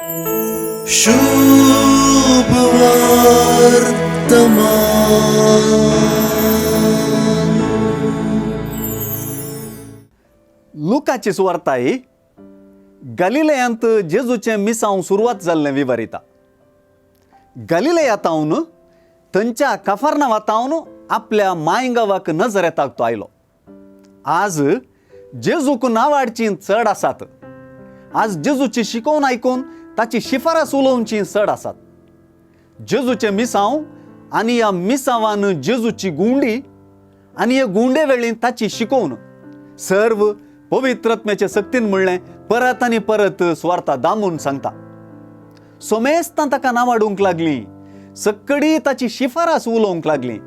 शुभ वर्तमान। लुकाची सुवार्ता ही गलिलयांत जेजूचे मिसांव सुरवात जाल्लें विवरिता. गलिलयांतावन थंयच्या कफरनावातावन आपल्या मायगांवाक नजरेताक तो आयलो. आज जेजूक नांवाडचीं चड आसात. आज जेजूची शिकोवन आयकून ताची शिफारस उलोवची चड आसात. जेजूचे मिसांव आनी ह्या मिसांवान जेजूची गुंडी आनी हे गुंडे वेळी ताची शिकोवन सर्व पवित्रत्म्याचे सक्तीन म्हणलें परत आनी परत स्वार्था दामून सांगता. सोमेस्तां ताका नांवाडूंक लागलीं. सक्कडी ताची शिफारस उलोवंक लागलीं.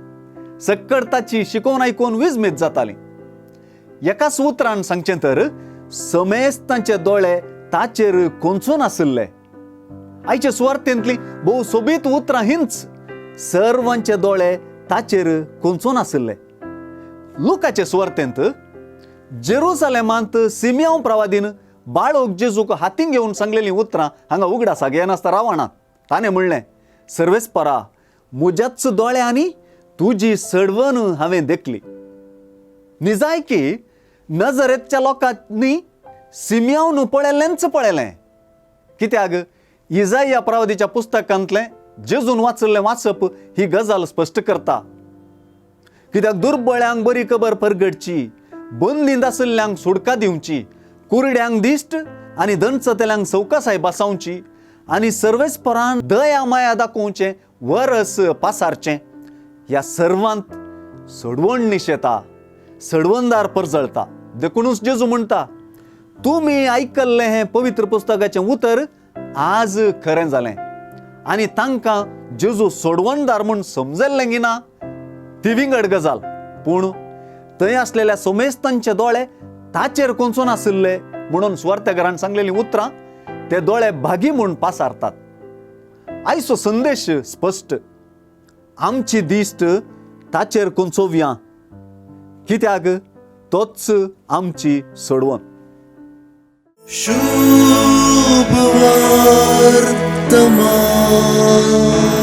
सक्कड ताची शिकोवन आयकून विजमीत जातालीं. एकाच उतरान सांगचें तर समेस्तांचे दोळे ताचेर कोंचून आशिल्ले. आयचे सुवार्थेंतलीं भोव सोबीत उतरां हींच. सर्वांचे दोळे ताचेर कोंचून आशिल्ले. लुकाचे सुवार्थेंत जेरुसलेमांत सिमियोन प्रवादीन बाळोक जेजूक हातीन घेवन सांगलेलीं उतरां हांगा उगडासाक येनासता रावणात. ताणें म्हणलें, सर्वेस्परा, म्हज्याच दोळ्यांनी तुजी सडवण हांवें देखली. निजाय की नजरेतच्या लोकांनी सिमियोन पळयल्लेंच पळयलें. कित्याक इजाया प्रवादीच्या पुस्तकांतलें जेजून वाचल्लें वाचप ही गजाल स्पश्ट करता. कित्याक दुर्बळ्यांक बरी खबर परगडची, बंदींत आशिल्ल्यांक सुडका दिवची, कुरड्यांक दिश्ट आनी दंडचतेल्यांक सवकासाय बसावची आनी सर्वेस्परान दया माया दाखोवचें वरस पासारचें, ह्या सर्वांत सडवण निशेता, सडवणदार परजळता. देखूनच जेजू म्हणटा, तुमी आयकल्लें हें पवित्र पुस्तकाचें उतर आज खरें जालें. आनी तांकां जेजू सडवणदार म्हूण समजल्लें की ना ती विंगड गजाल. पूण थंय आसलेल्या सोमेस्तांचे दोळे ताचेर कोंचून आशिल्ले म्हणून सुवार्थेकारान सांगलेलीं उतरां ते दोळे भागी म्हूण पासारतात. आयचो संदेश स्पश्ट. आमची दिश्ट ताचेर कोंचोवया, कित्याक तोच आमची सडवण. शुभ वर्तमान।